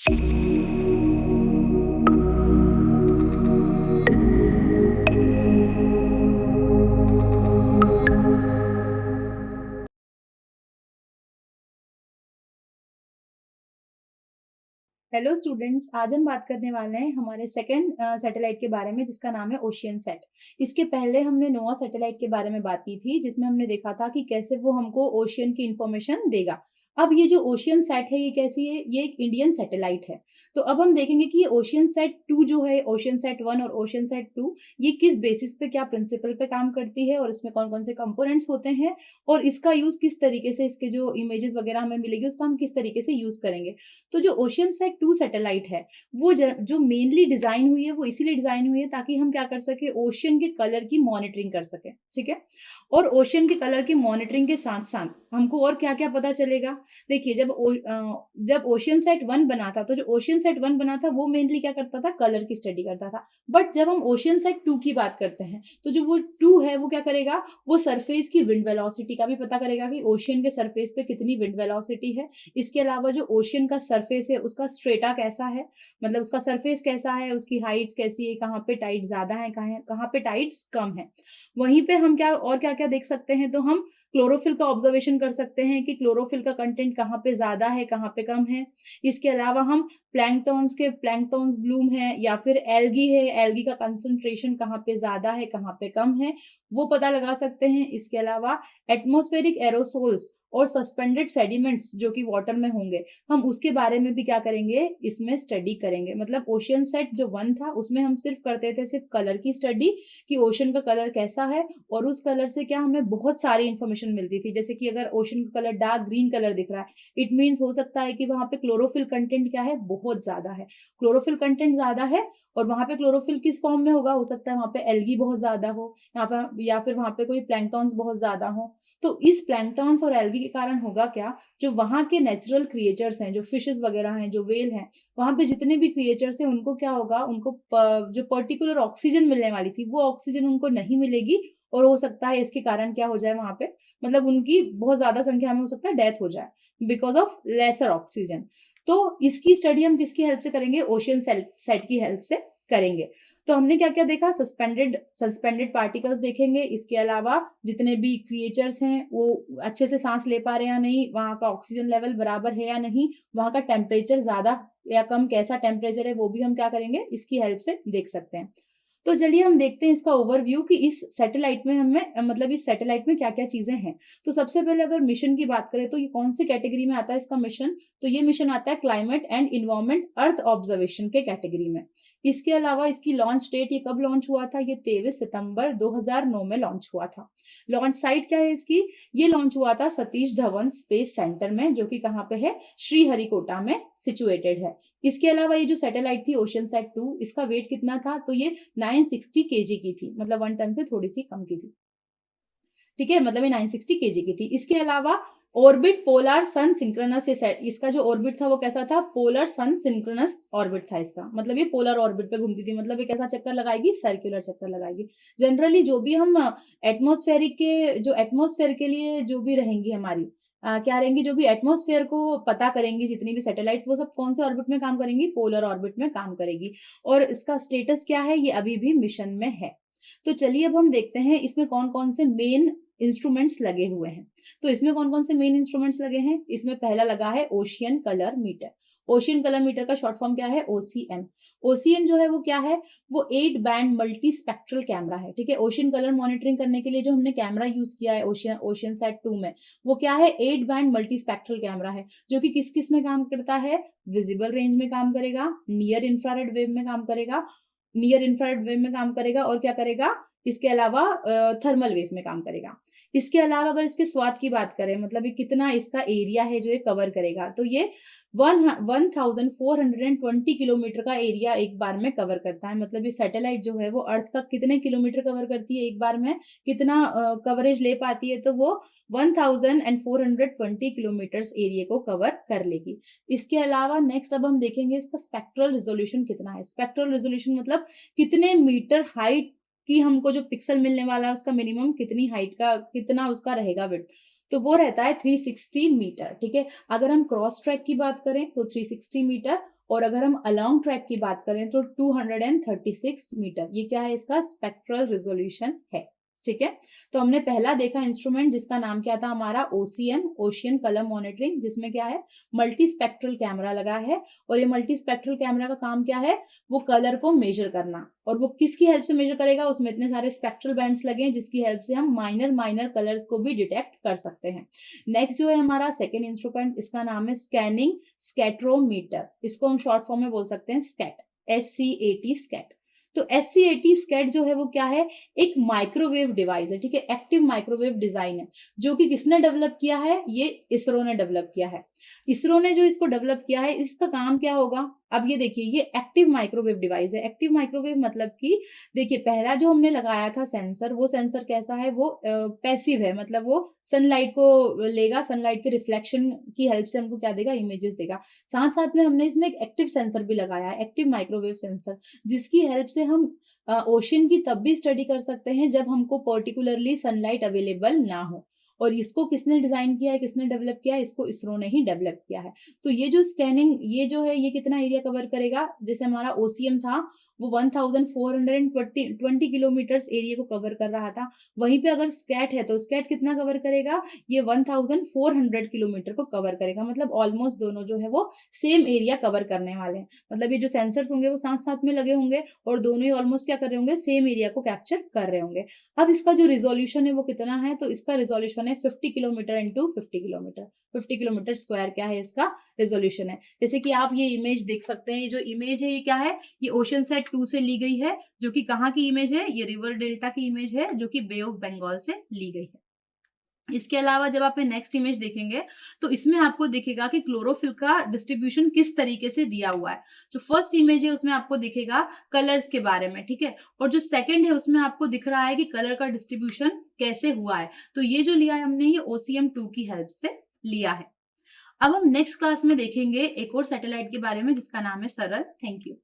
Hello students, आज हम बात करने वाले हैं हमारे सेकंड सैटेलाइट के बारे में, जिसका नाम है ओशियन सेट। इसके पहले हमने नोआ सैटेलाइट के बारे में बात की थी, जिसमें हमने देखा था कि कैसे वो हमको ओशियन की इंफॉर्मेशन देगा। अब ये जो ओशियन सेट है, ये कैसी है? ये एक इंडियन सैटेलाइट है। तो अब हम देखेंगे कि ये ओशियन सेट 2 जो है, ओशियन सेट 1 और ओशियन सेट 2, ये किस बेसिस पे, क्या प्रिंसिपल पे काम करती है और इसमें कौन-कौन से कंपोनेंट्स होते हैं और इसका यूज़ किस तरीके से, इसके जो इमेजेस वगैरह हमें मिलेगी, उसका हम किस तरीके से यूज़ करेंगे। तो जो ओशियन सेट 2 सैटेलाइट है, वो जो मेनली डिजाइन हुई है, वो इसीलिए डिजाइन हुई है ताकि हम क्या कर सके, ओशियन के कलर की मॉनिटरिंग कर सके। ठीक है। और ओशियन के कलर की मॉनिटरिंग के साथ साथ हमको और क्या क्या पता चलेगा। देखिए, जब ओशियन सेट 1 बना था, तो जो ओशियन सेट 1 बना था, वो मेनली क्या करता था, कलर की स्टडी करता था। बट जब हम ओशियन सेट 2 की बात करते हैं, तो जो वो 2 है, वो क्या करेगा, वो सरफेस की विंड वेलोसिटी का भी पता करेगा कि ओशियन के सरफेस पे कितनी विंड वेलोसिटी है। इसके अलावा जो ओशियन का सरफेस है, उसका स्ट्रेटा कैसा है, मतलब उसका सरफेस कैसा है, उसकी हाइट्स कैसी है, कहाँ पे टाइड ज्यादा है, कहाँ पे टाइड्स कम है। वहीं पे हम क्या क्या देख सकते हैं, तो हम क्लोरोफिल का ऑब्जर्वेशन कर सकते हैं कि क्लोरोफिल का कंटेंट कहाँ पे ज्यादा है, कहाँ पे कम है। इसके अलावा हम प्लैंकटॉन्स ब्लूम है या फिर एल्गी है, एल्गी का कंसंट्रेशन कहाँ पे ज्यादा है, कहाँ पे कम है, वो पता लगा सकते हैं। इसके अलावा एटमॉस्फेरिक एरोसोल्स और सस्पेंडेड सेडिमेंट्स जो कि वाटर में होंगे, हम उसके बारे में भी क्या करेंगे, इसमें स्टडी करेंगे। मतलब ओशियन सेट जो 1 था, उसमें हम सिर्फ करते थे सिर्फ कलर की स्टडी, कि ओशन का कलर कैसा है, और उस कलर से क्या हमें बहुत सारी इंफॉर्मेशन मिलती थी। जैसे कि अगर ओशन का कलर डार्क ग्रीन कलर दिख रहा है, इट मीन्स हो सकता है कि वहां पे क्लोरोफिल कंटेंट क्या है, बहुत ज्यादा है। क्लोरोफिल कंटेंट ज्यादा है, और वहां पे क्लोरोफिल किस फॉर्म में होगा, हो सकता है वहां पे एल्गी बहुत ज्यादा हो, या फिर वहां पे कोई प्लैंक्टॉन्स बहुत ज्यादा हो। तो इस प्लैंक्टॉन्स और एल्गी के कारण होगा क्या, जो वहां के नेचुरल क्रिएचर्स हैं, जो फिशेस वगैरह हैं, जो वेल हैं, वहां पे जितने भी क्रिएचर्स हैं, उनको क्या होगा, उनको जो पर्टिकुलर ऑक्सीजन मिलने वाली थी, वो ऑक्सीजन उनको नहीं मिलेगी। और हो सकता है इसके कारण क्या हो जाए वहां पे, मतलब उनकी बहुत ज्यादा संख्या में हो सकता है डेथ हो जाए, बिकॉज ऑफ लेसर ऑक्सीजन। तो इसकी स्टडी हम किसकी हेल्प से करेंगे, ओशियन सेट की हेल्प से करेंगे। तो हमने क्या क्या देखा, सस्पेंडेड पार्टिकल्स देखेंगे। इसके अलावा जितने भी क्रिएचर्स हैं, वो अच्छे से सांस ले पा रहे हैं या नहीं, वहां का ऑक्सीजन लेवल बराबर है या नहीं, वहां का टेम्परेचर ज्यादा या कम, कैसा टेम्परेचर है, वो भी हम क्या करेंगे, इसकी हेल्प से देख सकते हैं। तो चलिए हम देखते हैं इसका ओवरव्यू कि इस सैटेलाइट में हमें, मतलब इस सैटेलाइट में क्या क्या चीजें हैं। तो सबसे पहले अगर मिशन की बात करें, तो ये कौन सी कैटेगरी में आता है इसका मिशन, तो ये मिशन आता है climate and environment earth observation के कैटेगरी में। इसके अलावा इसकी लॉन्च डेट, ये कब लॉन्च हुआ था, ये 23 सितंबर 2009 में लॉन्च हुआ था। लॉन्च साइट क्या है इसकी, ये लॉन्च हुआ था सतीश धवन स्पेस सेंटर में, जो कि कहाँ पे है, श्रीहरिकोटा में सिचुएटेड है। इसके अलावा ये जो सैटेलाइट थी ओशियन सेट 2, इसका वेट कितना था, तो ये 960 केजी की थी, मतलब 1 टन से थोड़ी सी कम की थी। ठीक है, मतलब ये 960 केजी की थी। इसके अलावा ऑर्बिट पोलर सन सिंक्रोनस, इसका जो ऑर्बिट था वो कैसा था, पोलर सन सिंक्रोनस ऑर्बिट था इसका, मतलब ये पोलर ऑर्बिट पे घूमती थी, मतलब ये कैसा चक्कर लगाएगी, सर्कुलर चक्कर लगाएगी। जनरली जो भी हम एटमॉस्फेयर के लिए जो भी रहेंगी हमारी, क्या रहेंगी, जो भी एटमॉस्फेयर को पता करेंगी, जितनी भी सैटेलाइट्स, वो सब कौन से ऑर्बिट में काम करेंगी, पोलर ऑर्बिट में काम करेगी। और इसका स्टेटस क्या है, ये अभी भी मिशन में है। तो चलिए अब हम देखते हैं इसमें कौन कौन से मेन इंस्ट्रूमेंट्स लगे हुए हैं। तो इसमें कौन कौन से मेन इंस्ट्रूमेंट्स लगे हैं, इसमें पहला लगा है ocean colour meter. Ocean colour meter का शॉर्ट फॉर्म क्या है, ओसीएम। ओसीएम जो है वो क्या है, वो 8 बैंड मल्टी स्पेक्ट्रल कैमरा है। ठीक है, ओशियन कलर मॉनिटरिंग करने के लिए जो हमने कैमरा यूज किया है ओशियन सेट 2 में, वो क्या है, 8 बैंड मल्टी स्पेक्ट्रल कैमरा है, जो कि किस किस में काम करता है, विजिबल रेंज में काम करेगा, नियर इंफ्रारेड वेव में काम करेगा, और क्या करेगा, इसके अलावा थर्मल वेव में काम करेगा। इसके अलावा अगर इसके स्वाद की बात करें, मतलब ये कितना इसका एरिया है जो ये कवर करेगा, तो ये 1420 किलोमीटर का एरिया एक बार में कवर करता है। मतलब ये सैटेलाइट जो है वो अर्थ का कितने किलोमीटर कवर करती है एक बार में, कितना कवरेज ले पाती है, तो वो 1420 किलोमीटर एरिया को कवर कर लेगी। इसके अलावा नेक्स्ट अब हम देखेंगे इसका स्पेक्ट्रल रिजोल्यूशन कितना है। स्पेक्ट्रल रिजोल्यूशन मतलब कितने मीटर हाइट की हमको जो पिक्सल मिलने वाला है, उसका मिनिमम कितनी हाइट का, कितना उसका रहेगा विड्थ, तो वो रहता है 360 मीटर। ठीक है, अगर हम क्रॉस ट्रैक की बात करें तो 360 मीटर, और अगर हम अलोंग ट्रैक की बात करें तो 236 मीटर, ये क्या है, इसका स्पेक्ट्रल रिजोल्यूशन है। ठीक है, तो हमने पहला देखा इंस्ट्रूमेंट जिसका नाम क्या था हमारा ओसीएम, ओशियन कलर मॉनिटरिंग, जिसमें क्या है मल्टी स्पेक्ट्रल कैमरा लगा है। और ये मल्टी स्पेक्ट्रल कैमरा का काम क्या है, वो कलर को मेजर करना। और वो किसकी हेल्प से मेजर करेगा, उसमें इतने सारे स्पेक्ट्रल बैंड्स लगे हैं जिसकी हेल्प से हम माइनर माइनर कलर्स को भी डिटेक्ट कर सकते हैं। नेक्स्ट जो है हमारा सेकेंड इंस्ट्रूमेंट, इसका नाम है स्कैनिंग स्कैट्रोमीटर, इसको हम शॉर्ट फॉर्म में बोल सकते हैं स्कैट, SCAT स्कैट। तो SCAT स्कैट जो है वो क्या है, एक माइक्रोवेव डिवाइस है। ठीक है, एक्टिव माइक्रोवेव डिजाइन है, जो कि किसने डेवलप किया है, ये इसरो ने डेवलप किया है। इसरो ने जो इसको डेवलप किया है, इसका काम क्या होगा, अब ये देखिए ये एक्टिव माइक्रोवेव डिवाइस है। एक्टिव माइक्रोवेव मतलब कि देखिए पहला जो हमने लगाया था सेंसर, वो सेंसर कैसा है, वो पैसिव है, मतलब वो सनलाइट को लेगा, सनलाइट के रिफ्लेक्शन की हेल्प से हमको क्या देगा, इमेजेस देगा। साथ साथ में हमने इसमें एक एक्टिव सेंसर भी लगाया है, एक्टिव माइक्रोवेव सेंसर, जिसकी हेल्प से हम ओशन की तब भी स्टडी कर सकते हैं जब हमको पर्टिकुलरली सनलाइट अवेलेबल ना हो। और इसको किसने डिजाइन किया है, किसने डेवलप किया है, इसको इसरो ने ही डेवलप किया है। तो ये जो स्कैनिंग, ये जो है ये कितना एरिया कवर करेगा, जैसे हमारा ओसीएम था वो 1420 किलोमीटर्स एरिया को कवर कर रहा था, वहीं पे अगर स्कैट है तो स्कैट कितना कवर करेगा, ये 1400 किलोमीटर को कवर करेगा। मतलब ऑलमोस्ट दोनों जो है वो सेम एरिया कवर करने वाले हैं। मतलब ये जो सेंसर्स होंगे वो साथ साथ में लगे होंगे और दोनों ही ऑलमोस्ट क्या कर रहे होंगे, सेम एरिया को कैप्चर कर रहे होंगे। अब इसका जो रिजोल्यूशन है वो कितना है, तो इसका रिजोल्यूशन है 50 kilometre into 50 kilometre, 50 kilometre square क्या है इसका रिजोल्यूशन है। जैसे कि आप ये इमेज देख सकते हैं, ये जो इमेज है ये क्या है, ये ओशन सेट 2 से ली गई है, जो कि कहाँ की इमेज है, ये रिवर डेल्टा की इमेज है, जो कि बे ऑफ बंगाल से ली गई है। इसके अलावा जब आप नेक्स्ट इमेज देखेंगे तो इसमें आपको दिखेगा कि क्लोरोफिल का डिस्ट्रीब्यूशन किस तरीके से दिया हुआ है। जो फर्स्ट इमेज है उसमें आपको दिखेगा कलर्स के बारे में, ठीक है, और जो सेकंड है उसमें आपको दिख रहा है कि कलर का डिस्ट्रीब्यूशन कैसे हुआ है। तो ये जो लिया है हमने, ये OCM2 की हेल्प से लिया है। अब हम नेक्स्ट क्लास में देखेंगे एक और सैटेलाइट के बारे में जिसका नाम है सरल। Thank you.